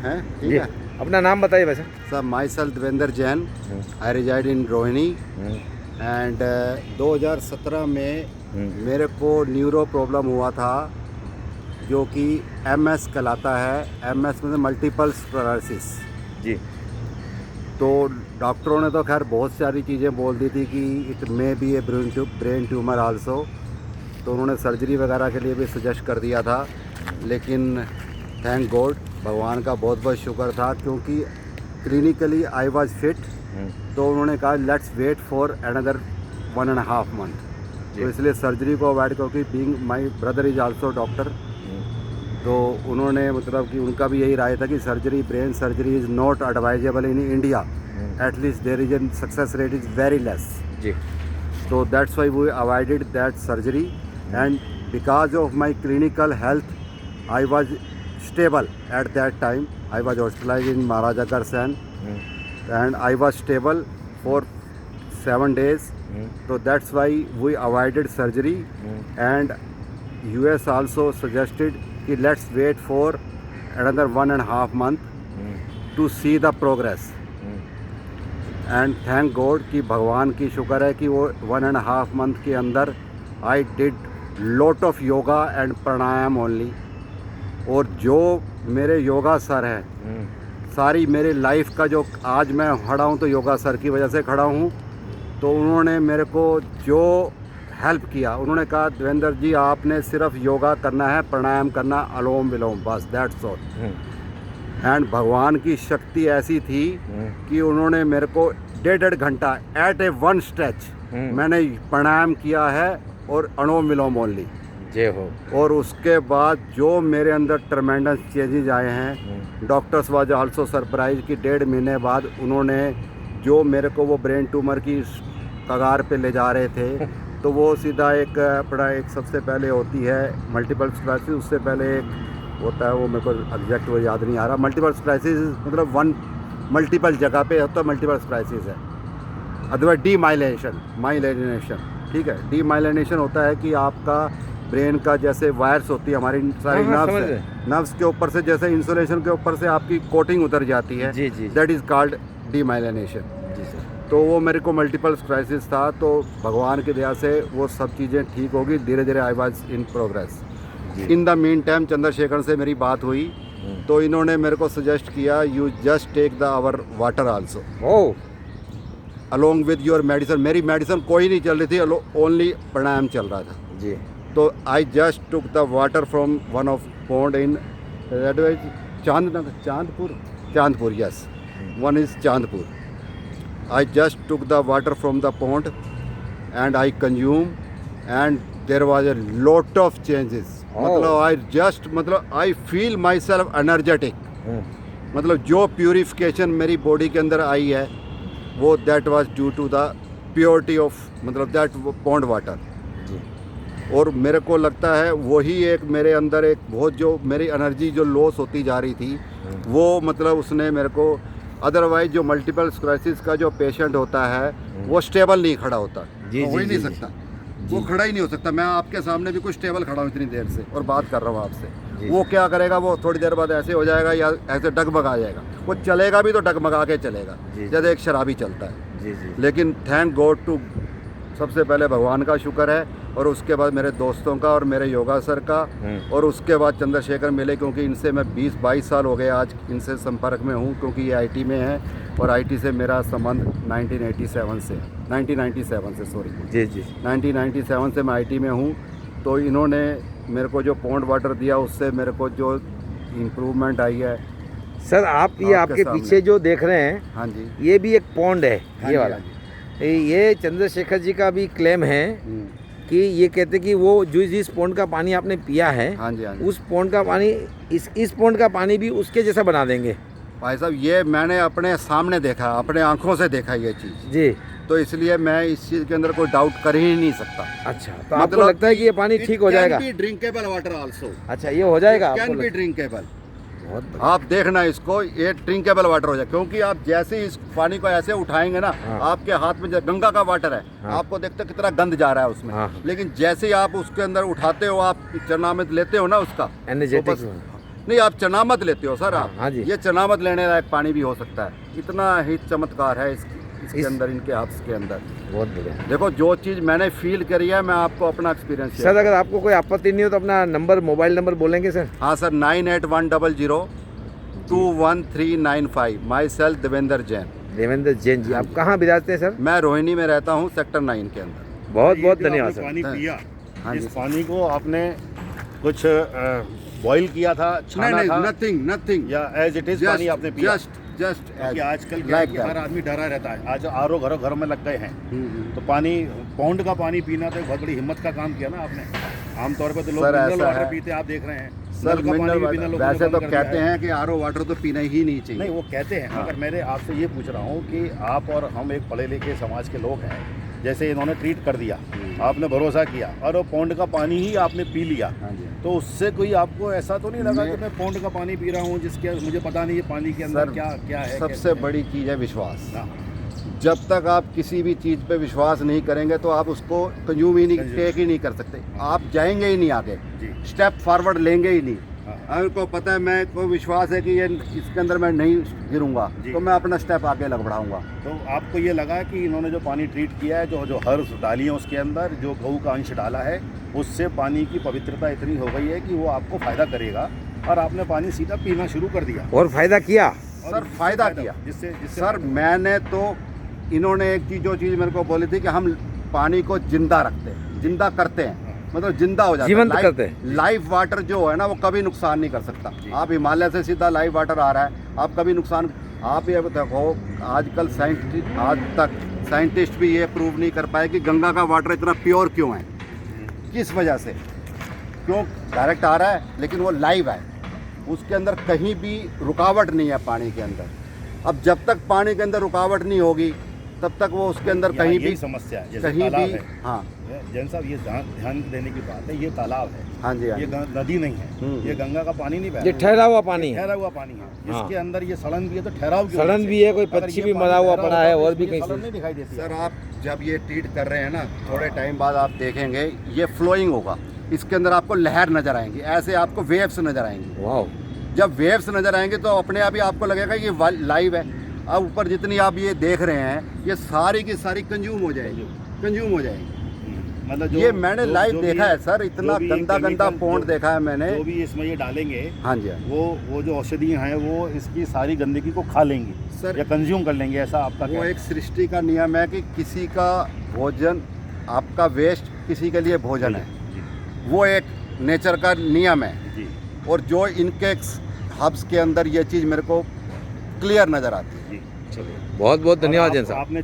हैं, ठीक जी, है। अपना नाम बताइए वैसे। Sir myself Devendra Jain, I reside in Rohini and 2017 में मेरे को न्यूरो प्रॉब्लम हुआ था जो कि MS कहलाता है। MS में मल्टीपल स्क्लेरोसिस। जी। तो डॉक्टरों ने तो खैर बहुत सारी चीज़ें बोल दी थी कि it may be A brain tumour also, तो उन्होंने सर्जरी वगैरह के लिए भी सजेस्ट कर दिया था। लेकिन थैंक गॉड, भगवान का बहुत बहुत शुक्र था, क्योंकि क्लिनिकली आई वाज फिट। तो उन्होंने कहा let's wait for another 1.5 month. तो इसलिए सर्जरी को अवॉइड, क्योंकि being my brother is also doctor, तो उन्होंने मतलब कि उनका भी यही राय था कि surgery, brain surgery is not advisable in India, at least there is an success rate is very less. जी। So that's why we avoided that surgery, and because of my clinical health, I was stable at that time. I was hospitalized in Maharaja Agarsen, and I was stable for 7 days. So that's why we avoided surgery, and US also suggested कि let's wait for another 1.5 month to see the progress. And thank God कि भगवान की शुक्र है कि वो 1.5 month के अंदर I did lot of yoga and pranayama only. और जो मेरे योगा सर हैं, सारी मेरी लाइफ का जो आज मैं खड़ा हूँ तो योगा सर की वजह से खड़ा हूँ। तो उन्होंने मेरे को जो हेल्प किया, उन्होंने कहा देवेंद्र जी आपने सिर्फ योगा करना है, प्राणायाम करना, अनुलोम विलोम, बस दैट्स ऑल। एंड भगवान की शक्ति ऐसी थी कि उन्होंने मेरे को 1.5 घंटा एट ए वन स्ट्रेच मैंने प्राणायाम किया है और अनुलोम विलोम ओनली। जय हो। और उसके बाद जो मेरे अंदर ट्रमेंडस चेंजेज आए हैं, डॉक्टर्स वाज आल्सो सरप्राइज कि 1.5 महीने बाद उन्होंने जो मेरे को वो ब्रेन ट्यूमर की कगार पे ले जा रहे थे, तो वो सीधा एक अपना एक सबसे पहले होती है मल्टीपल स्क्लेरोसिस, उससे पहले एक होता है, वो मेरे को एग्जैक्ट वो याद नहीं आ रहा। मल्टीपल स्क्लेरोसिस मतलब वन मल्टीपल जगह पे होता है, मल्टीपल स्क्लेरोसिस है। अदरवाइज डीमाइलिनेशन, ठीक है। डीमाइलिनेशन होता है कि आपका ब्रेन का जैसे वायर्स होती है, हमारी सारी नर्व्स है, नर्व्स के ऊपर से जैसे इंसुलेशन के ऊपर से आपकी कोटिंग उतर जाती है, दैट इज़ कॉल्ड डीमाइलिनेशन। तो वो मेरे को मल्टीपल स्क्लेरोसिस था। तो भगवान की दया से वो सब चीज़ें ठीक होगी धीरे धीरे। I was in progress. In the mean time Chandrashekhar से मेरी बात हुई, तो इन्होंने मेरे को सजेस्ट किया you just take the our water also along with your medicine. मेरी मेडिसिन कोई नहीं चल रही थी, ओनली प्राणायाम चल रहा था जी। तो I just took the water from one of pond in Chandpur, yes, one is Chandpur. I just took the water from the pond and I consume and there was a lot of changes. मतलब I feel myself energetic. मतलब जो purification मेरी body के अंदर आई है वो that was due to the purity of मतलब दैट पॉन्ड वाटर। और मेरे को लगता है वही एक मेरे अंदर एक बहुत जो मेरी एनर्जी जो लॉस होती जा रही थी वो मतलब उसने मेरे को, अदरवाइज जो मल्टीपल स्क्लेरोसिस का जो पेशेंट होता है वो स्टेबल नहीं खड़ा होता, हो ही नहीं सकता, वो खड़ा ही नहीं हो सकता। मैं आपके सामने भी कुछ टेबल खड़ा हूँ इतनी देर से और बात कर रहा हूँ आपसे। वो क्या करेगा, वो थोड़ी देर बाद ऐसे हो जाएगा या ऐसे डगमगा जाएगा। वो चलेगा भी तो डगमगा के चलेगा जैसे एक शराबी चलता है। लेकिन थैंक गॉड टू, सबसे पहले भगवान का शुक्र है, और उसके बाद मेरे दोस्तों का और मेरे योगा सर का, और उसके बाद चंद्रशेखर मिले, क्योंकि इनसे मैं 20-22 साल हो गए आज इनसे संपर्क में हूँ, क्योंकि ये IT में है और IT से मेरा संबंध 1997 से सॉरी जी 1997 से मैं IT में हूँ। तो इन्होंने मेरे को जो पॉन्ड वाटर दिया उससे मेरे को जो इम्प्रूवमेंट आई है। सर आप ये आपके पीछे जो देख रहे हैं, हाँ जी, ये भी एक पॉन्ड है, ये वाला। ये चंद्रशेखर जी का भी क्लेम है कि ये कहते कि वो जो जिस पॉन्ड का पानी आपने पिया है, हाँ जी, उस पॉन्ड का पानी इस पॉन्ड का पानी भी उसके जैसा बना देंगे। भाई साहब ये मैंने अपने सामने देखा, अपने आंखों से देखा ये चीज़ जी। तो इसलिए मैं इस चीज़ के अंदर कोई डाउट कर ही नहीं सकता। अच्छा, तो मतलब आपको लगता है कि ये पानी ठीक हो जाएगा? Drinkable water also. अच्छा, ये हो जाएगा? Can be drinkable. आप देखना इसको, ये ड्रिंकेबल वाटर हो जाए, क्योंकि आप जैसे इस पानी को ऐसे उठाएंगे ना, हाँ। आपके हाथ में गंगा का वाटर है, हाँ। आपको देखते कितना गंद जा रहा है उसमें, हाँ। लेकिन जैसे ही आप उसके अंदर उठाते हो, आप चरनामृत लेते हो ना उसका, एनर्जेटिक तो नहीं, आप चनामत लेते हो सर आप। हाँ जी। ये चनामत लेने लायक पानी भी हो सकता है, इतना ही चमत्कार है इसके अंदर, इनके हब्स के अंदर। बहुत बढ़िया। देखो जो चीज़ मैंने फील करी है, मैं आपको अपना एक्सपीरियंस सर अगर आपको कोई आपत्ति नहीं हो तो अपना नंबर, मोबाइल नंबर बोलेंगे सर? हाँ sir, 9810021395। Myself Devendra Jain. Devendra Jain ji, आप कहाँ विराजते हैं सर? मैं रोहिणी में रहता हूँ, सेक्टर 9 के अंदर। बहुत बहुत ये जो धन्यवाद आपने सर। पानी पिया, हाँ इस जी। पानी को आपने कुछ बॉईल किया था, छाना था, नथिंग, या एज इट इज पानी आपने पिया? जस्ट क्योंकि आजकल क्या है कि हर आदमी डरा रहता है। आज आरओ घर में लग गए हैं, तो पानी पौंड का पानी पीना तो एक बहुत बड़ी हिम्मत का काम किया ना आपने। आमतौर पे तो लोग सर, मिनरल ऐसा वाटर है। पीते हैं, आप देख रहे हैं। सर नल का पानी भी बिना लोगों ने वैसे बंद तो कर दिया कहते है। हैं कि आरओ वाटर तो पीना ही नहीं चाहिए। नहीं, वो कहते हैं, हाँ। मगर मैंने आपसे ये पूछ रहा हूँ कि आप और हम एक पढ़े लिखे समाज के लोग हैं, जैसे इन्होंने ट्रीट कर दिया, आपने भरोसा किया और वो पौंड का पानी ही आपने पी लिया, हाँ जी। तो उससे कोई आपको ऐसा तो नहीं लगा मैं- कि मैं पौंड का पानी पी रहा हूँ जिसके मुझे पता नहीं है पानी के अंदर सर, क्या क्या है? सबसे कैसे है? बड़ी चीज़ है विश्वास। हाँ, जब तक आप किसी भी चीज़ पे विश्वास नहीं करेंगे तो आप उसको कंज्यूम ही नहीं, Consume। टेक ही नहीं कर सकते। आप जाएंगे ही नहीं आगे, जी। स्टेप फॉरवर्ड लेंगे ही नहीं। हाँ। अगर को पता है, मैं को विश्वास है कि ये इसके अंदर मैं नहीं गिरूंगा, जी। तो मैं अपना स्टेप आगे लग बढ़ाऊंगा। तो आपको ये लगा कि इन्होंने जो पानी ट्रीट किया है, जो हर्ब्स डाली है उसके अंदर, जो गऊ का अंश डाला है, उससे पानी की पवित्रता इतनी हो गई है कि वो आपको फ़ायदा करेगा और आपने पानी सीधा पीना शुरू कर दिया। और फायदा किया? और सर, उससे फायदा किया। जिससे सर मैंने तो, इन्होंने एक चीज़, जो चीज़ मेरे को बोली थी कि हम पानी को जिंदा रखते हैं, जिंदा करते हैं, मतलब जिंदा हो जाता है, जीवंत लाइव- करते हैं। लाइव वाटर जो है ना, वो कभी नुकसान नहीं कर सकता। आप हिमालय से सीधा लाइव वाटर आ रहा है, आप कभी नुकसान, आप ये देखो, आजकल आज तक साइंटिस्ट भी ये प्रूव नहीं कर पाए कि गंगा का वाटर इतना प्योर क्यों है, किस वजह से, क्यों डायरेक्ट आ रहा है लेकिन वो लाइव है, उसके अंदर कहीं भी रुकावट नहीं है पानी के अंदर। अब जब तक पानी के अंदर रुकावट नहीं होगी तब तक वो उसके अंदर यहाँ कहीं यही भी, समस्या है। जैसे कहीं तालाब भी, है, हाँ जैन साहब, ये ध्यान देने की बात है, ये तालाब है, हाँ जी, हाँ ये जी। नदी नहीं है, ये गंगा का पानी नहीं बह ये रहा है, ठहरा हुआ पानी है। ठहरा हुआ पानी है। हाँ। इसके अंदर ये सड़न भी है, तो ठहराव की वजह सड़न से। भी है, कोई अगर पक्षी ये भी पानी मरा हुआ ठहरा पड़ा होता है तो और भी इसमें ये कहीं सड़न से। नहीं दिखाई देती। सर आप जब ये ट्रीट कर रहे हैं ना, थोड़े टाइम बाद आप देखेंगे ये फ्लोइंग होगा, इसके अंदर आपको लहर नज़र आएंगी, ऐसे आपको वेव्स नज़र आएंगी। वाह, जब वेव्स नज़र आएंगे तो अपने आप ही आपको लगेगा ये लाइव है। अब ऊपर जितनी आप ये देख रहे हैं, ये सारी की सारी कंज्यूम हो जाएगी, कंज्यूम हो जाएगी। मतलब ये मैंने लाइव जो देखा भी- है सर, इतना जो भी गंदा गंदा chemical, पौंड देखा है मैंने। जो भी इसमें ये डालेंगे, हाँ जी, हाँ। वो जो औषधियाँ हैं वो इसकी सारी गंदगी को खा लेंगी सर, या कंज्यूम कर लेंगे, ऐसा आपका वो कहना एक सृष्टि का नियम है कि किसी का भोजन, आपका वेस्ट किसी के लिए भोजन है, जी, वो एक नेचर का नियम है। जी। और जो इनके हब्स के अंदर ये चीज़ मेरे को क्लियर नज़र आती है। जी। बहुत बहुत धन्यवाद जैन साहब। आपने